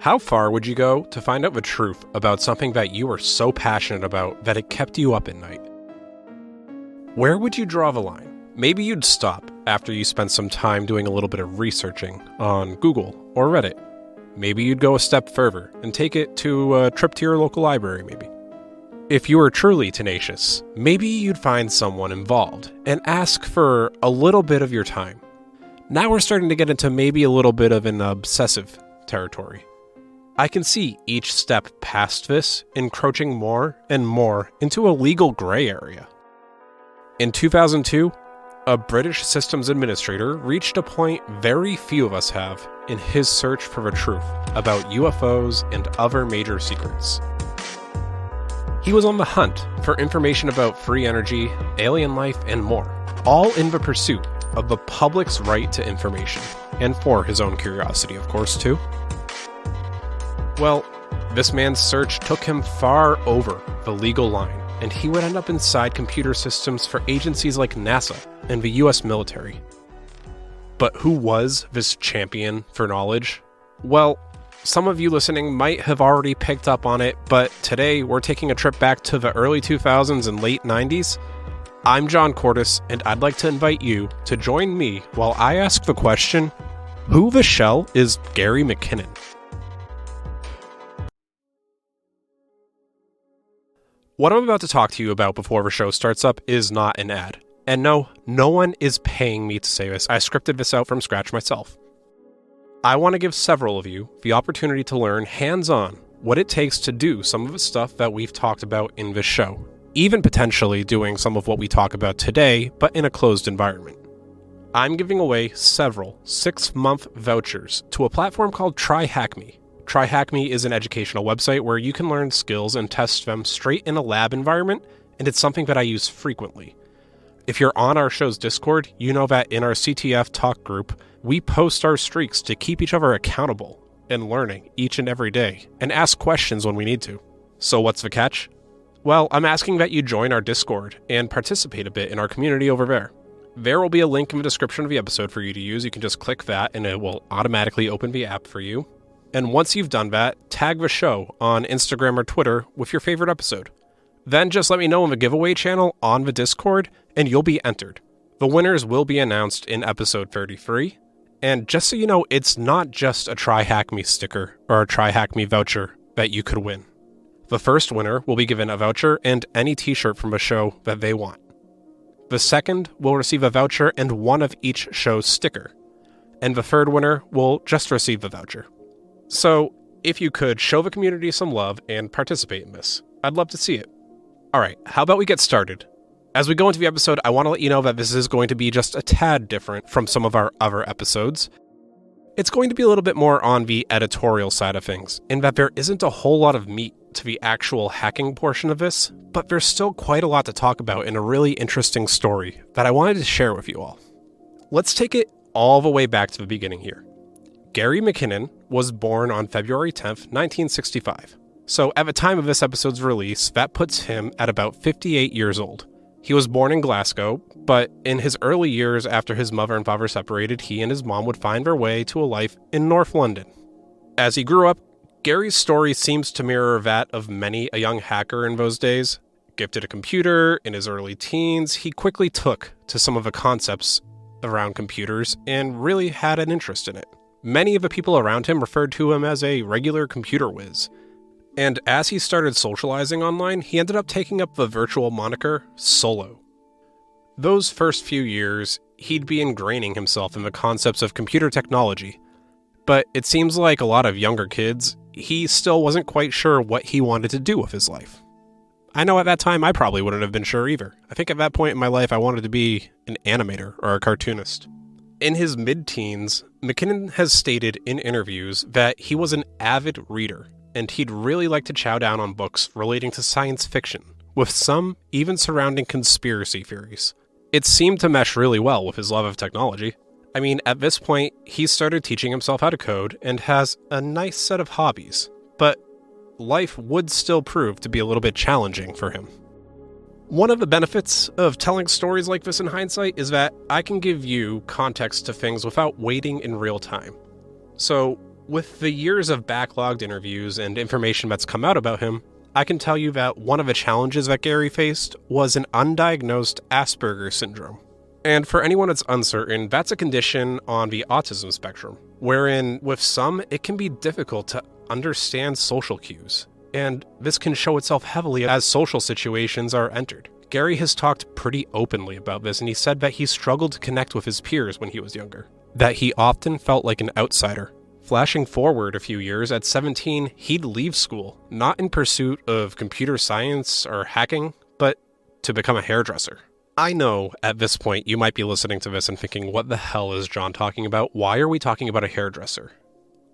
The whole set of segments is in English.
How far would you go to find out the truth about something that you were so passionate about that it kept you up at night? Where would you draw the line? Maybe you'd stop after you spent some time doing a little bit of researching on Google or Reddit. Maybe you'd go a step further and take it to a trip to your local library, maybe. If you were truly tenacious, maybe you'd find someone involved and ask for a little bit of your time. Now we're starting to get into maybe a little bit of an obsessive territory. I can see each step past this encroaching more and more into a legal gray area. In 2002, a British systems administrator reached a point very few of us have in his search for the truth about UFOs and other major secrets. He was on the hunt for information about free energy, alien life, and more, all in the pursuit of the public's right to information, and for his own curiosity, of course, too. Well, this man's search took him far over the legal line, and he would end up inside computer systems for agencies like NASA and the US military. But who was this champion for knowledge? Well, some of you listening might have already picked up on it, but today we're taking a trip back to the early 2000s and late 90s. I'm John Cordes, and I'd like to invite you to join me while I ask the question, who the shell is Gary McKinnon? What I'm about to talk to you about before the show starts up is not an ad. And no one is paying me to say this. I scripted this out from scratch myself. I want to give several of you the opportunity to learn hands-on what it takes to do some of the stuff that we've talked about in this show, even potentially doing some of what we talk about today, but in a closed environment. I'm giving away several 6-month vouchers to a platform called TryHackMe. TryHackMe is an educational website where you can learn skills and test them straight in a lab environment, and it's something that I use frequently. If you're on our show's Discord, you know that in our CTF talk group, we post our streaks to keep each other accountable and learning each and every day, and ask questions when we need to. So what's the catch? Well, I'm asking that you join our Discord and participate a bit in our community over there. There will be a link in the description of the episode for you to use. You can just click that and it will automatically open the app for you. And once you've done that, tag the show on Instagram or Twitter with your favorite episode. Then just let me know in the giveaway channel on the Discord, and you'll be entered. The winners will be announced in episode 33. And just so you know, it's not just a TryHackMe sticker or a TryHackMe voucher that you could win. The first winner will be given a voucher and any t-shirt from a show that they want. The second will receive a voucher and one of each show's sticker. And the third winner will just receive the voucher. So, if you could show the community some love and participate in this, I'd love to see it. Alright, how about we get started? As we go into the episode, I want to let you know that this is going to be just a tad different from some of our other episodes. It's going to be a little bit more on the editorial side of things, in that there isn't a whole lot of meat to the actual hacking portion of this, but there's still quite a lot to talk about in a really interesting story that I wanted to share with you all. Let's take it all the way back to the beginning here. Gary McKinnon was born on February 10th, 1965. So at the time of this episode's release, that puts him at about 58 years old. He was born in Glasgow, but in his early years after his mother and father separated, he and his mom would find their way to a life in North London. As he grew up, Gary's story seems to mirror that of many a young hacker in those days. Gifted a computer in his early teens, he quickly took to some of the concepts around computers and really had an interest in it. Many of the people around him referred to him as a regular computer whiz. And as he started socializing online, he ended up taking up the virtual moniker Solo. Those first few years, he'd be ingraining himself in the concepts of computer technology. But it seems like a lot of younger kids, he still wasn't quite sure what he wanted to do with his life. I know at that time I probably wouldn't have been sure either. I think at that point in my life I wanted to be an animator or a cartoonist. In his mid-teens, McKinnon has stated in interviews that he was an avid reader, and he'd really like to chow down on books relating to science fiction, with some even surrounding conspiracy theories. It seemed to mesh really well with his love of technology. I mean, at this point, he started teaching himself how to code and has a nice set of hobbies, but life would still prove to be a little bit challenging for him. One of the benefits of telling stories like this in hindsight is that I can give you context to things without waiting in real time. So, With the years of backlogged interviews and information that's come out about him, I can tell you that one of the challenges that Gary faced was an undiagnosed Asperger's syndrome. And for anyone that's uncertain, that's a condition on the autism spectrum, wherein with some, it can be difficult to understand social cues. And this can show itself heavily as social situations are entered. Gary has talked pretty openly about this, and he said that he struggled to connect with his peers when he was younger, that he often felt like an outsider. Flashing forward a few years, at 17, he'd leave school, not in pursuit of computer science or hacking, but to become a hairdresser. I know at this point you might be listening to this and thinking, what the hell is John talking about? Why are we talking about a hairdresser?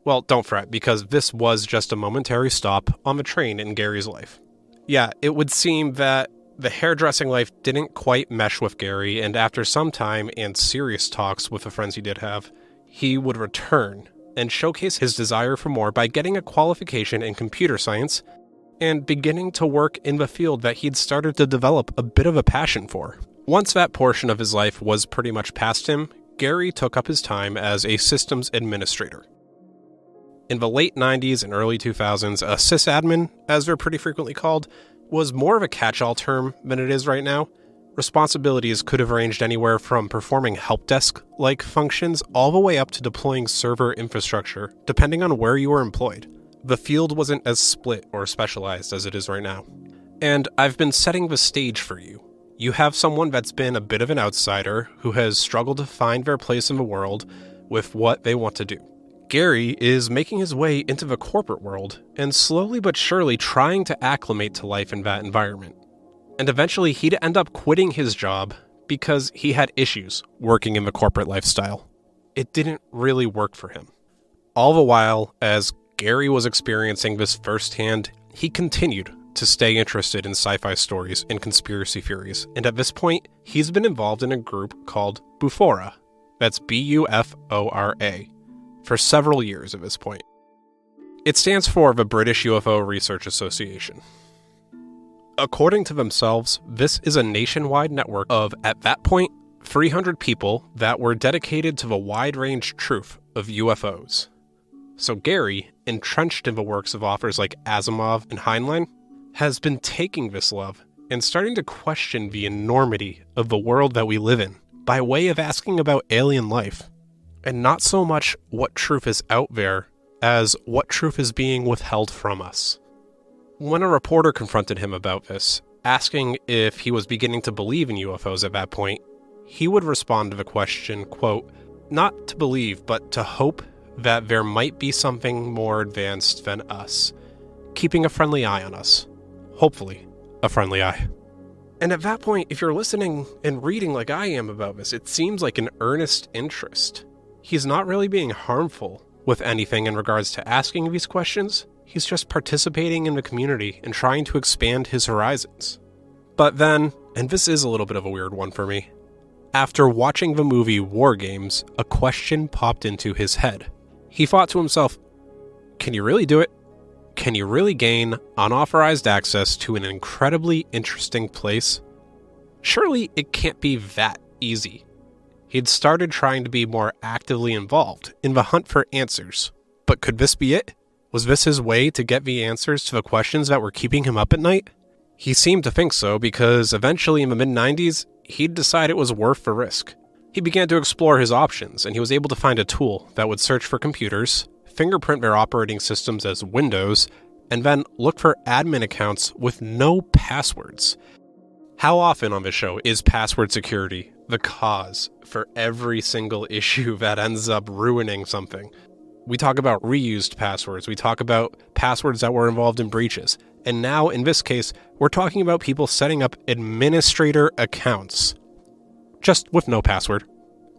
Well, don't fret, because this was just a momentary stop on the train in Gary's life. Yeah, it would seem that the hairdressing life didn't quite mesh with Gary, and after some time and serious talks with the friends he did have, he would return and showcase his desire for more by getting a qualification in computer science and beginning to work in the field that he'd started to develop a bit of a passion for. Once that portion of his life was pretty much past him, Gary took up his time as a systems administrator. In the late 90s and early 2000s, a sysadmin, as they're pretty frequently called, was more of a catch-all term than it is right now. Responsibilities could have ranged anywhere from performing help desk-like functions all the way up to deploying server infrastructure, depending on where you were employed. The field wasn't as split or specialized as it is right now. And I've been setting the stage for you. You have someone that's been a bit of an outsider who has struggled to find their place in the world with what they want to do. Gary is making his way into the corporate world and slowly but surely trying to acclimate to life in that environment. And eventually he'd end up quitting his job because he had issues working in the corporate lifestyle. It didn't really work for him. All the while, as Gary was experiencing this firsthand, he continued to stay interested in sci-fi stories and conspiracy theories, and at this point, he's been involved in a group called Bufora, that's Bufora, for several years at this point. It stands for the British UFO Research Association. According to themselves, this is a nationwide network of, at that point, 300 people that were dedicated to the wide-range truth of UFOs. So Gary, entrenched in the works of authors like Asimov and Heinlein, has been taking this love and starting to question the enormity of the world that we live in by way of asking about alien life, and not so much what truth is out there as what truth is being withheld from us. When a reporter confronted him about this, asking if he was beginning to believe in UFOs at that point, he would respond to the question, quote, not to believe, but to hope that there might be something more advanced than us, keeping a friendly eye on us. Hopefully, a friendly eye. And at that point, if you're listening and reading like I am about this, it seems like an earnest interest. He's not really being harmful with anything in regards to asking these questions. He's just participating in the community and trying to expand his horizons. But then, and this is a little bit of a weird one for me, after watching the movie War Games, a question popped into his head. He thought to himself, can you really do it? Can you really gain unauthorized access to an incredibly interesting place? Surely it can't be that easy. He'd started trying to be more actively involved in the hunt for answers. But could this be it? Was this his way to get the answers to the questions that were keeping him up at night? He seemed to think so because eventually in the mid-90s, he'd decide it was worth the risk. He began to explore his options, and he was able to find a tool that would search for computers, fingerprint their operating systems as Windows, and then look for admin accounts with no passwords. How often on this show is password security the cause for every single issue that ends up ruining something? We talk about reused passwords, we talk about passwords that were involved in breaches, and now in this case, we're talking about people setting up administrator accounts, just with no password.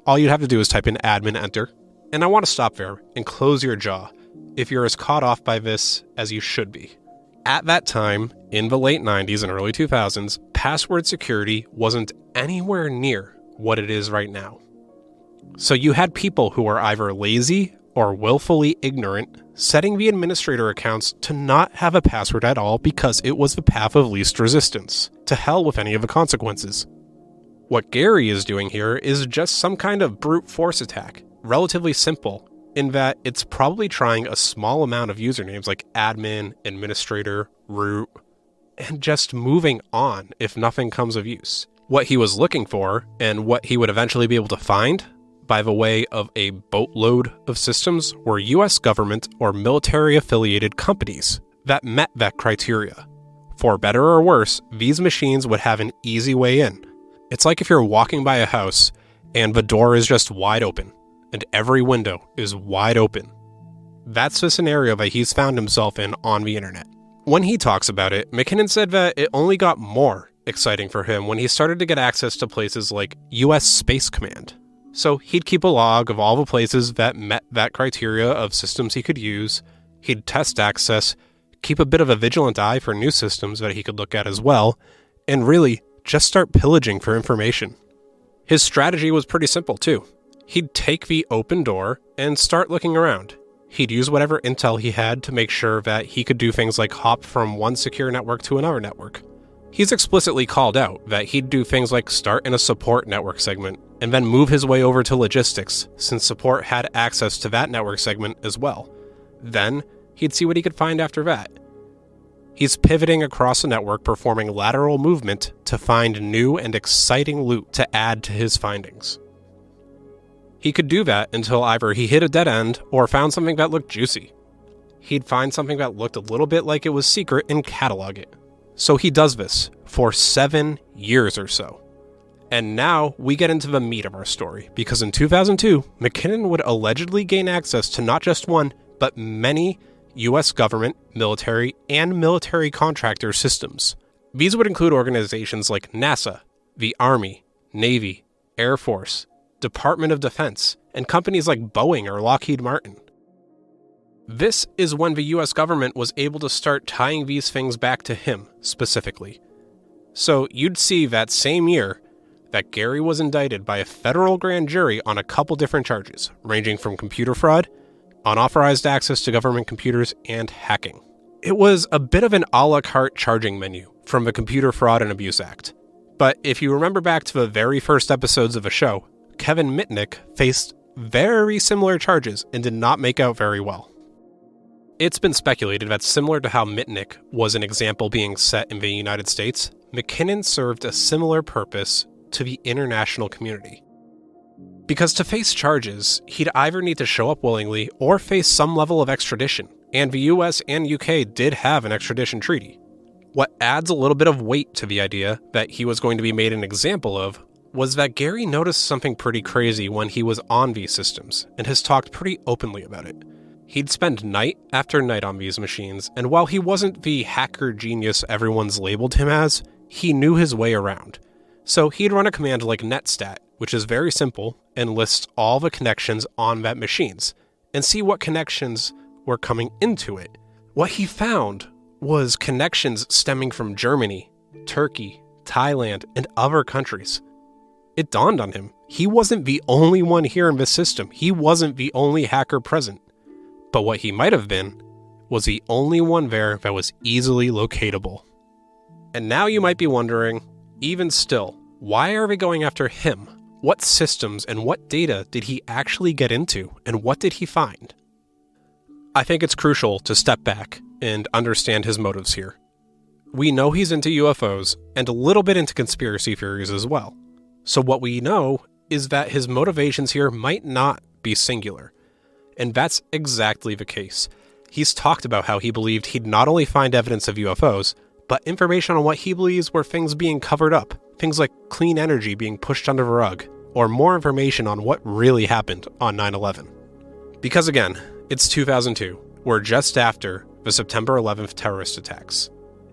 All you'd have to do is type in admin enter. And I want to stop there and close your jaw if you're as caught off by this as you should be. At that time, in the late 90s and early 2000s, password security wasn't anywhere near what it is right now. So you had people who were either lazy or willfully ignorant setting the administrator accounts to not have a password at all because it was the path of least resistance. To hell with any of the consequences. What Gary is doing here is just some kind of brute force attack, relatively simple, in that it's probably trying a small amount of usernames like admin, administrator, root, and just moving on if nothing comes of use. What he was looking for, and what he would eventually be able to find, by the way of a boatload of systems, were US government or military-affiliated companies that met that criteria. For better or worse, these machines would have an easy way in. It's like if you're walking by a house and the door is just wide open, and every window is wide open. That's the scenario that he's found himself in on the internet. When he talks about it, McKinnon said that it only got more exciting for him when he started to get access to places like US Space Command. So he'd keep a log of all the places that met that criteria of systems he could use, he'd test access, keep a bit of a vigilant eye for new systems that he could look at as well, and really just start pillaging for information. His strategy was pretty simple too. He'd take the open door and start looking around. He'd use whatever intel he had to make sure that he could do things like hop from one secure network to another network. He's explicitly called out that he'd do things like start in a support network segment and then move his way over to logistics, since support had access to that network segment as well. Then, he'd see what he could find after that. He's pivoting across the network, performing lateral movement to find new and exciting loot to add to his findings. He could do that until either he hit a dead end or found something that looked juicy. He'd find something that looked a little bit like it was secret and catalog it. So he does this for 7 years or so. And now we get into the meat of our story, because in 2002, McKinnon would allegedly gain access to not just one, but many US government, military, and military contractor systems. These would include organizations like NASA, the Army, Navy, Air Force, Department of Defense, and companies like Boeing or Lockheed Martin. This is when the US government was able to start tying these things back to him, specifically. So you'd see that same year that Gary was indicted by a federal grand jury on a couple different charges, ranging from computer fraud, unauthorized access to government computers, and hacking. It was a bit of an a la carte charging menu from the Computer Fraud and Abuse Act. But if you remember back to the very first episodes of the show, Kevin Mitnick faced very similar charges and did not make out very well. It's been speculated that similar to how Mitnick was an example being set in the United States, McKinnon served a similar purpose to the international community. Because to face charges, he'd either need to show up willingly or face some level of extradition, and the US and UK did have an extradition treaty. What adds a little bit of weight to the idea that he was going to be made an example of was that Gary noticed something pretty crazy when he was on these systems, and has talked pretty openly about it. He'd spend night after night on these machines, and while he wasn't the hacker genius everyone's labeled him as, he knew his way around. So he'd run a command like netstat, which is very simple and lists all the connections on that machines, and see what connections were coming into it. What he found was connections stemming from Germany, Turkey, Thailand, and other countries. It dawned on him, he wasn't the only one here in this system. He wasn't the only hacker present. But what he might have been was the only one there that was easily locatable. And now you might be wondering, even still, why are they going after him? What systems and what data did he actually get into, and what did he find? I think it's crucial to step back and understand his motives here. We know he's into UFOs, and a little bit into conspiracy theories as well. So what we know is that his motivations here might not be singular. And that's exactly the case. He's talked about how he believed he'd not only find evidence of UFOs, but information on what he believes were things being covered up, things like clean energy being pushed under the rug, or more information on what really happened on 9/11. Because again, it's 2002. We're just after the September 11th terrorist attacks.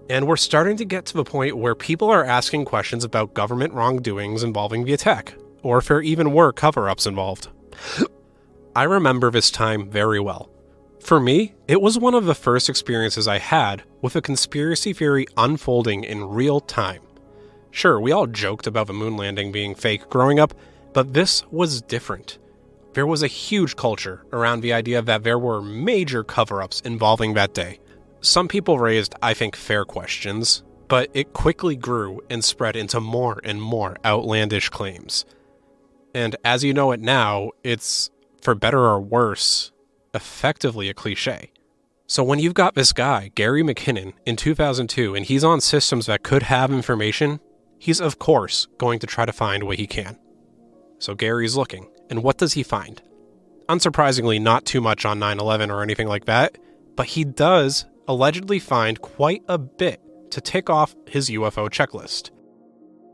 And we're starting to get to the point where people are asking questions about government wrongdoings involving the attack, or if there even were cover-ups involved. I remember this time very well. For me, it was one of the first experiences I had with a conspiracy theory unfolding in real time. Sure, we all joked about the moon landing being fake growing up, but this was different. There was a huge culture around the idea that there were major cover-ups involving that day. Some people raised, I think, fair questions, but it quickly grew and spread into more and more outlandish claims. And as you know it now, it's for better or worse, effectively a cliche. So when you've got this guy, Gary McKinnon, in 2002, and he's on systems that could have information, he's of course going to try to find what he can. So Gary's looking, and what does he find? Unsurprisingly, not too much on 9/11 or anything like that, but he does allegedly find quite a bit to tick off his UFO checklist.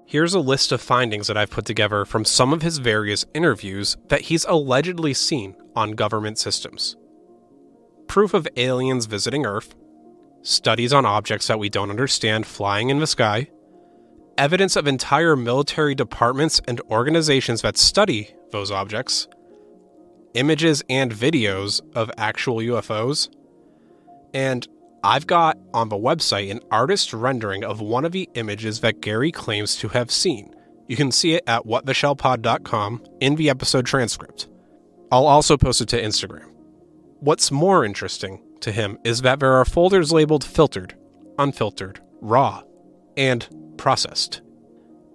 Here's a list of findings that I've put together from some of his various interviews that he's allegedly seen on government systems. Proof of aliens visiting Earth, studies on objects that we don't understand flying in the sky, evidence of entire military departments and organizations that study those objects, images and videos of actual UFOs, and I've got on the website an artist rendering of one of the images that Gary claims to have seen. You can see it at whattheshellpod.com in the episode transcript. I'll also post it to Instagram. What's more interesting to him is that there are folders labeled filtered, unfiltered, raw, and processed.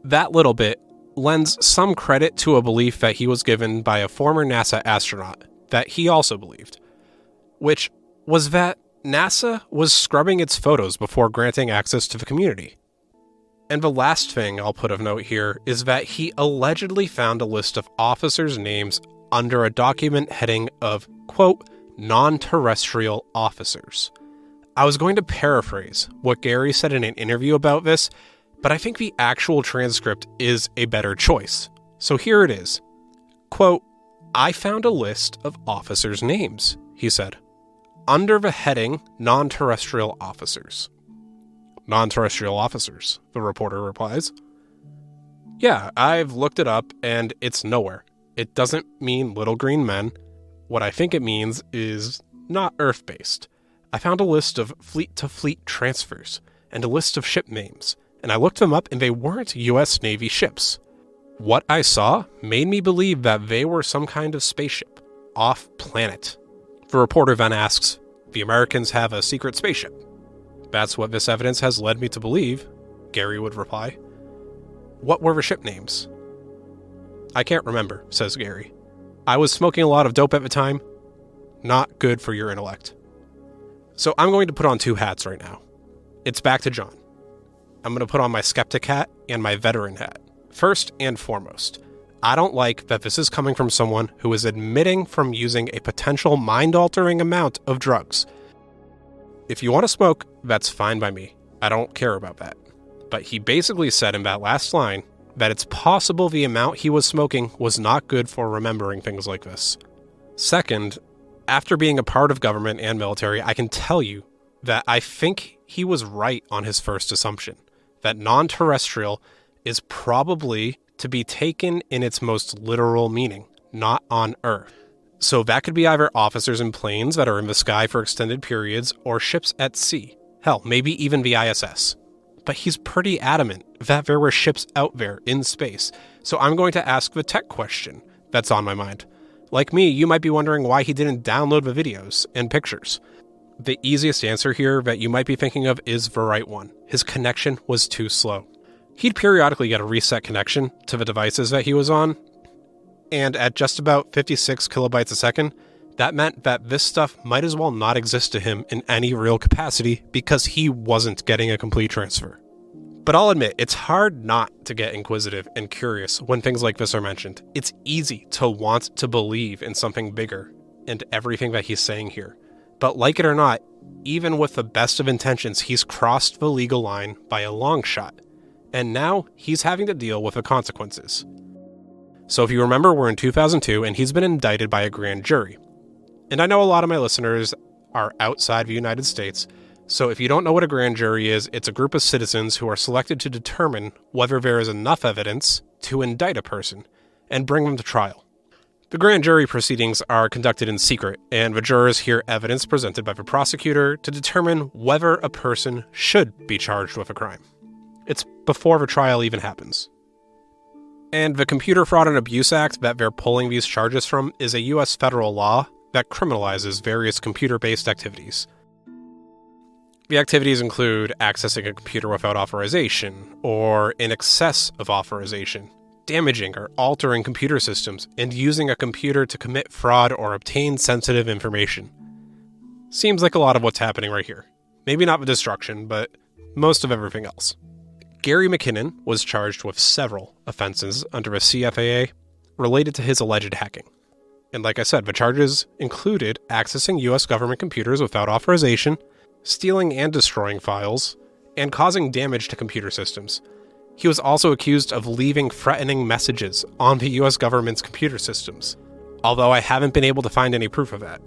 That little bit lends some credit to a belief that he was given by a former NASA astronaut that he also believed, which was that NASA was scrubbing its photos before granting access to the community. And the last thing I'll put of note here is that he allegedly found a list of officers' names under a document heading of, quote, non-terrestrial officers. I was going to paraphrase what Gary said in an interview about this, but I think the actual transcript is a better choice. So here it is. Quote, I found a list of officers' names, he said, under the heading non-terrestrial officers. Non-terrestrial officers, the reporter replies. Yeah, I've looked it up and it's nowhere. It doesn't mean little green men. What I think it means is not Earth-based. I found a list of fleet-to-fleet transfers and a list of ship names, and I looked them up and they weren't U.S. Navy ships. What I saw made me believe that they were some kind of spaceship, off-planet. The reporter then asks, the Americans have a secret spaceship? That's what this evidence has led me to believe, Gary would reply. What were the ship names? I can't remember, says Gary. I was smoking a lot of dope at the time. Not good for your intellect. So I'm going to put on two hats right now. It's back to John. I'm going to put on my skeptic hat and my veteran hat. First and foremost, I don't like that this is coming from someone who is admitting from using a potential mind-altering amount of drugs. If you want to smoke, that's fine by me. I don't care about that. But he basically said in that last line that it's possible the amount he was smoking was not good for remembering things like this. Second, after being a part of government and military, I can tell you that I think he was right on his first assumption, that non-terrestrial is probably to be taken in its most literal meaning, not on Earth. So that could be either officers in planes that are in the sky for extended periods or ships at sea. Hell, maybe even the ISS. But he's pretty adamant that there were ships out there in space. So I'm going to ask the tech question that's on my mind. Like me, you might be wondering why he didn't download the videos and pictures. The easiest answer here that you might be thinking of is the right one. His connection was too slow. He'd periodically get a reset connection to the devices that he was on, and at just about 56 kilobytes a second, that meant that this stuff might as well not exist to him in any real capacity because he wasn't getting a complete transfer. But I'll admit, it's hard not to get inquisitive and curious when things like this are mentioned. It's easy to want to believe in something bigger and everything that he's saying here. But like it or not, even with the best of intentions, he's crossed the legal line by a long shot. And now he's having to deal with the consequences. So if you remember, we're in 2002 and he's been indicted by a grand jury. And I know a lot of my listeners are outside the United States, so if you don't know what a grand jury is, it's a group of citizens who are selected to determine whether there is enough evidence to indict a person and bring them to trial. The grand jury proceedings are conducted in secret, and the jurors hear evidence presented by the prosecutor to determine whether a person should be charged with a crime. It's before the trial even happens. And the Computer Fraud and Abuse Act that they're pulling these charges from is a U.S. federal law that criminalizes various computer-based activities. The activities include accessing a computer without authorization, or in excess of authorization, damaging or altering computer systems, and using a computer to commit fraud or obtain sensitive information. Seems like a lot of what's happening right here. Maybe not the destruction, but most of everything else. Gary McKinnon was charged with several offenses under the CFAA related to his alleged hacking. And like I said, the charges included accessing U.S. government computers without authorization, stealing and destroying files, and causing damage to computer systems. He was also accused of leaving threatening messages on the U.S. government's computer systems, although I haven't been able to find any proof of that.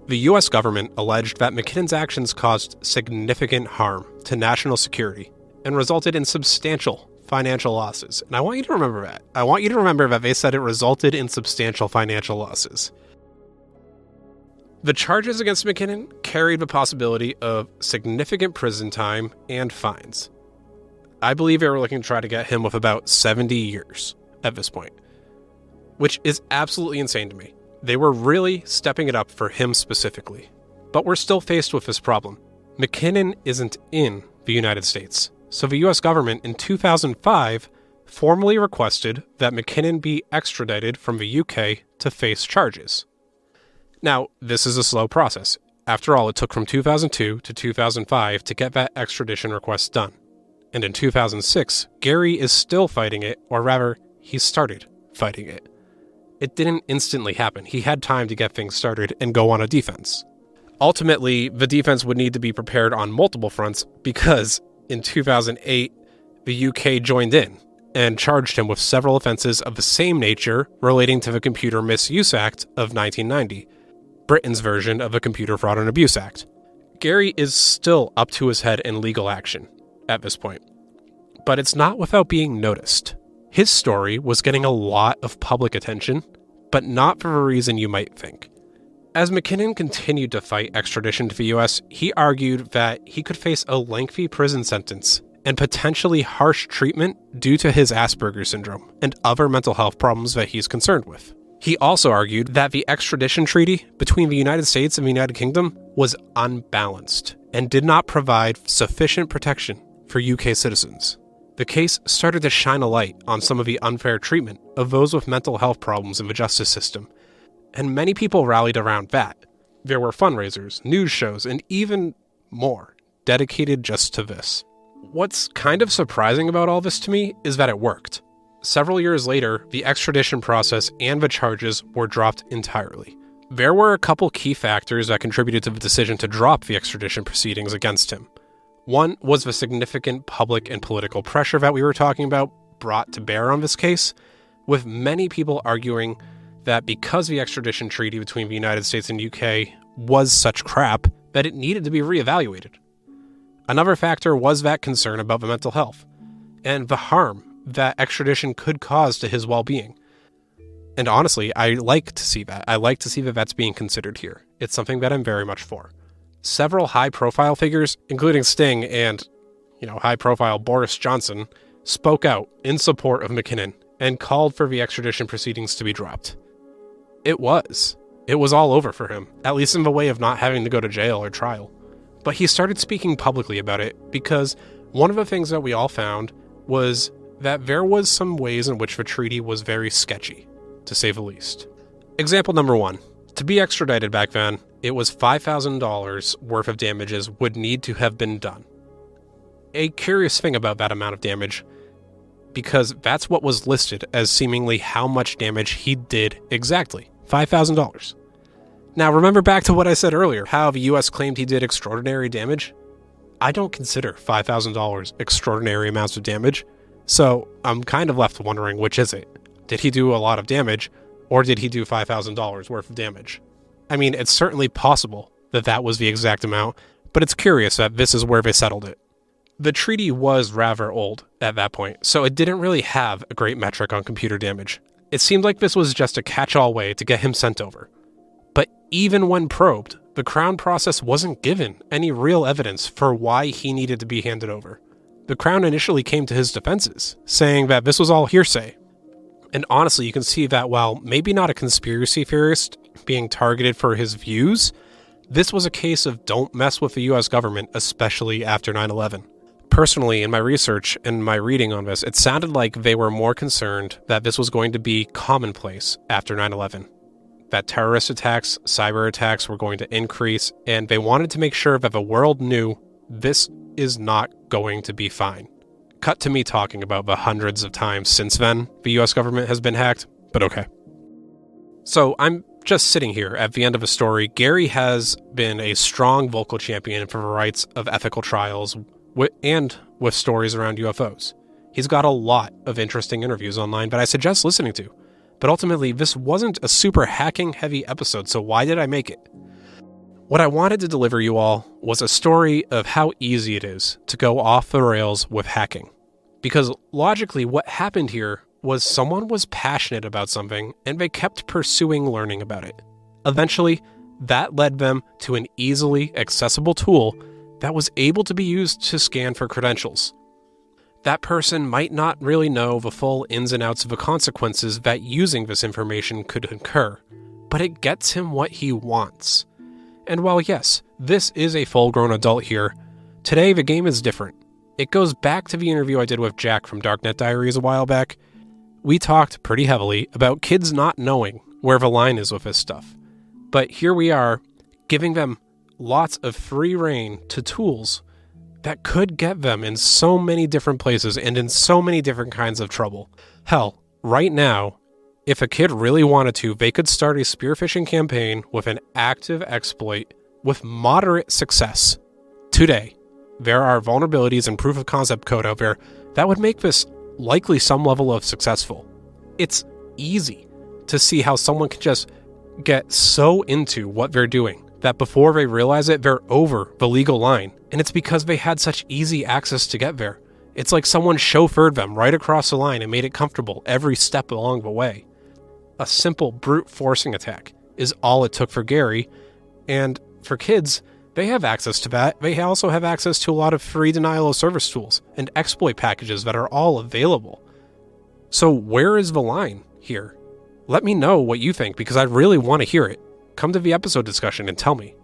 The U.S. government alleged that McKinnon's actions caused significant harm to national security and resulted in substantial financial losses. And I want you to remember that. I want you to remember that they said it resulted in substantial financial losses. The charges against McKinnon carried the possibility of significant prison time and fines. I believe they were looking to try to get him with about 70 years at this point, which is absolutely insane to me. They were really stepping it up for him specifically. But we're still faced with this problem. McKinnon isn't in the United States, so the US government in 2005 formally requested that McKinnon be extradited from the UK to face charges. Now, this is a slow process. After all, it took from 2002 to 2005 to get that extradition request done. And in 2006, Gary is still fighting it, or rather, he started fighting it. It didn't instantly happen. He had time to get things started and go on a defense. Ultimately, the defense would need to be prepared on multiple fronts because in 2008, the UK joined in and charged him with several offenses of the same nature relating to the Computer Misuse Act of 1990, Britain's version of the Computer Fraud and Abuse Act. Gary is still up to his head in legal action at this point, but it's not without being noticed. His story was getting a lot of public attention, but not for the reason you might think. As McKinnon continued to fight extradition to the US, he argued that he could face a lengthy prison sentence and potentially harsh treatment due to his Asperger's syndrome and other mental health problems that he's concerned with. He also argued that the extradition treaty between the United States and the United Kingdom was unbalanced and did not provide sufficient protection for UK citizens. The case started to shine a light on some of the unfair treatment of those with mental health problems in the justice system, and many people rallied around that. There were fundraisers, news shows, and even more dedicated just to this. What's kind of surprising about all this to me is that it worked. Several years later, the extradition process and the charges were dropped entirely. There were a couple key factors that contributed to the decision to drop the extradition proceedings against him. One was the significant public and political pressure that we were talking about brought to bear on this case, with many people arguing that because the extradition treaty between the United States and UK was such crap, that it needed to be reevaluated. Another factor was that concern about the mental health and the harm that extradition could cause to his well-being. And honestly, I like to see that. I like to see that that's being considered here. It's something that I'm very much for. Several high-profile figures, including Sting and, high-profile Boris Johnson, spoke out in support of McKinnon and called for the extradition proceedings to be dropped. It was all over for him, at least in the way of not having to go to jail or trial. But he started speaking publicly about it because one of the things that we all found was that there was some ways in which the treaty was very sketchy, to say the least. Example number one. To be extradited back then, it was $5,000 worth of damages would need to have been done. A curious thing about that amount of damage, because that's what was listed as seemingly how much damage he did exactly, $5,000. Now remember back to what I said earlier, how the US claimed he did extraordinary damage? I don't consider $5,000 extraordinary amounts of damage, so I'm kind of left wondering which is it. Did he do a lot of damage, or did he do $5,000 worth of damage? I mean, it's certainly possible that that was the exact amount, but it's curious that this is where they settled it. The treaty was rather old at that point, so it didn't really have a great metric on computer damage. It seemed like this was just a catch-all way to get him sent over. But even when probed, the Crown process wasn't given any real evidence for why he needed to be handed over. The Crown initially came to his defenses, saying that this was all hearsay. And honestly, you can see that while maybe not a conspiracy theorist being targeted for his views, this was a case of don't mess with the US government, especially after 9/11. Personally, in my research and my reading on this, it sounded like they were more concerned that this was going to be commonplace after 9/11. That terrorist attacks, cyber attacks were going to increase, and they wanted to make sure that the world knew this is not going to be fine. Cut to me talking about the hundreds of times since then the US government has been hacked, but okay. So I'm just sitting here at the end of a story. Gary has been a strong vocal champion for the rights of ethical trials and with stories around UFOs. He's got a lot of interesting interviews online that I suggest listening to. But ultimately, this wasn't a super hacking-heavy episode, so why did I make it? What I wanted to deliver you all was a story of how easy it is to go off the rails with hacking. Because logically, what happened here was someone was passionate about something, and they kept pursuing learning about it. Eventually, that led them to an easily accessible tool that was able to be used to scan for credentials. That person might not really know the full ins and outs of the consequences that using this information could incur, but it gets him what he wants. And while yes, this is a full-grown adult here, today the game is different. It goes back to the interview I did with Jack from Darknet Diaries a while back. We talked pretty heavily about kids not knowing where the line is with this stuff. But here we are, giving them lots of free reign to tools that could get them in so many different places and in so many different kinds of trouble. Hell, right now, if a kid really wanted to, they could start a spearphishing campaign with an active exploit with moderate success. Today, there are vulnerabilities and proof of concept code out there that would make this likely some level of successful. It's easy to see how someone can just get so into what they're doing that before they realize it, they're over the legal line. And it's because they had such easy access to get there. It's like someone chauffeured them right across the line and made it comfortable every step along the way. A simple brute forcing attack is all it took for Gary. And for kids, they have access to that. They also have access to a lot of free denial of service tools and exploit packages that are all available. So where is the line here? Let me know what you think, because I really want to hear it. Come to the episode discussion and tell me.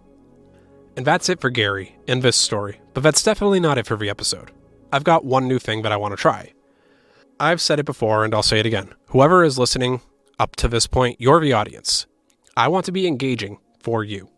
And that's it for Gary in this story, but that's definitely not it for the episode. I've got one new thing that I want to try. I've said it before and I'll say it again. Whoever is listening up to this point, you're the audience. I want to be engaging for you.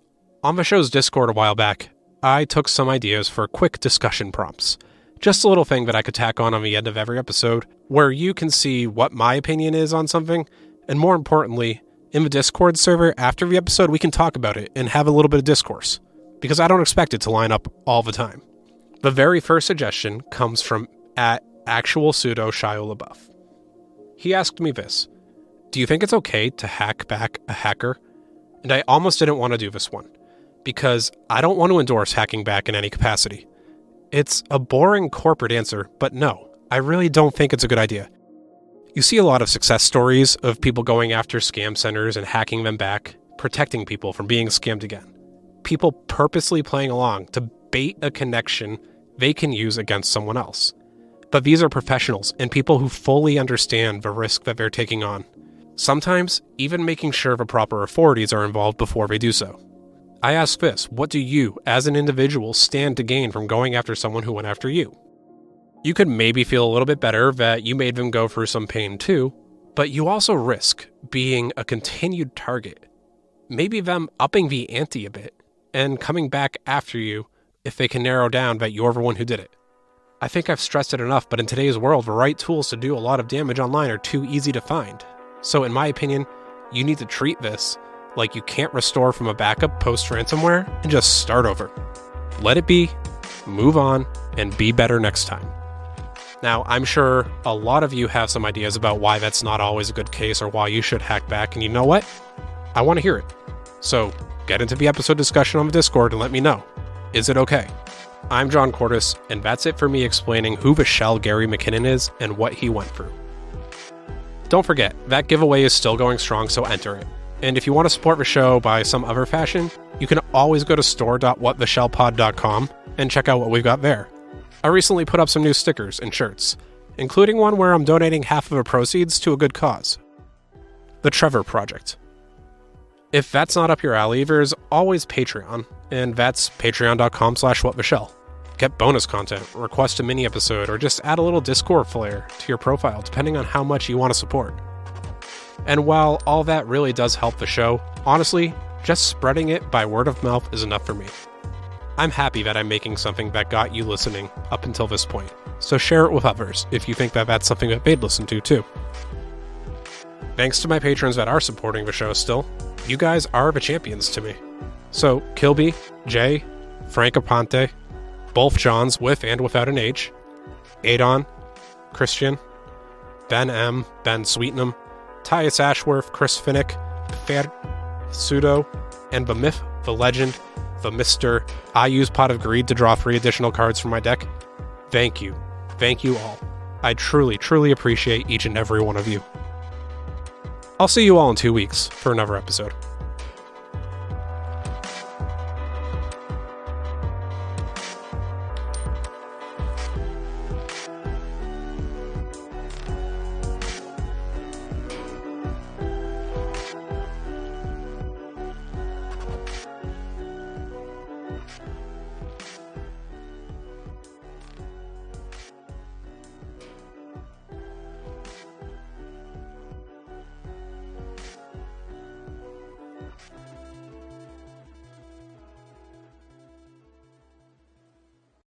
On the show's Discord a while back, I took some ideas for quick discussion prompts. Just a little thing that I could tack on the end of every episode, where you can see what my opinion is on something, and more importantly, in the Discord server after the episode, we can talk about it and have a little bit of discourse, because I don't expect it to line up all the time. The very first suggestion comes from @actual_pseudo_Shia LaBeouf. He asked me this: do you think it's okay to hack back a hacker? And I almost didn't want to do this one, because I don't want to endorse hacking back in any capacity. It's a boring corporate answer, but no, I really don't think it's a good idea. You see a lot of success stories of people going after scam centers and hacking them back, protecting people from being scammed again. People purposely playing along to bait a connection they can use against someone else. But these are professionals and people who fully understand the risk that they're taking on. Sometimes even making sure the proper authorities are involved before they do so. I ask this: what do you, as an individual, stand to gain from going after someone who went after you? You could maybe feel a little bit better that you made them go through some pain too, but you also risk being a continued target. Maybe them upping the ante a bit and coming back after you if they can narrow down that you're the one who did it. I think I've stressed it enough, but in today's world, the right tools to do a lot of damage online are too easy to find. So in my opinion, you need to treat this like you can't restore from a backup post-ransomware and just start over. Let it be, move on, and be better next time. Now, I'm sure a lot of you have some ideas about why that's not always a good case or why you should hack back, and you know what? I want to hear it. So get into the episode discussion on the Discord and let me know. Is it okay? I'm John Cordes, and that's it for me explaining who the shell Gary McKinnon is and what he went through. Don't forget, that giveaway is still going strong, so enter it. And if you want to support the show by some other fashion, you can always go to store.whattheshellpod.com and check out what we've got there. I recently put up some new stickers and shirts, including one where I'm donating half of the proceeds to a good cause. The Trevor Project. If that's not up your alley, there's always Patreon, and that's patreon.com/whattheshell. get bonus content, request a mini episode, or just add a little Discord flair to your profile, depending on how much you want to support. And while all that really does help the show, honestly, just spreading it by word of mouth is enough for me. I'm happy that I'm making something that got you listening up until this point, so share it with others if you think that that's something that they'd listen to too. Thanks to my patrons that are supporting the show still. You guys are the champions to me. So, Kilby, Jay, Frank Aponte, both Johns with and without an H, Adon, Christian, Ben M, Ben Sweetenham, Tyus Ashworth, Chris Finnick, Fer Pseudo, and the myth, the legend, the Mr. I use Pot of Greed to draw 3 additional cards from my deck. Thank you. Thank you all. I truly, truly appreciate each and every one of you. I'll see you all in 2 weeks for another episode.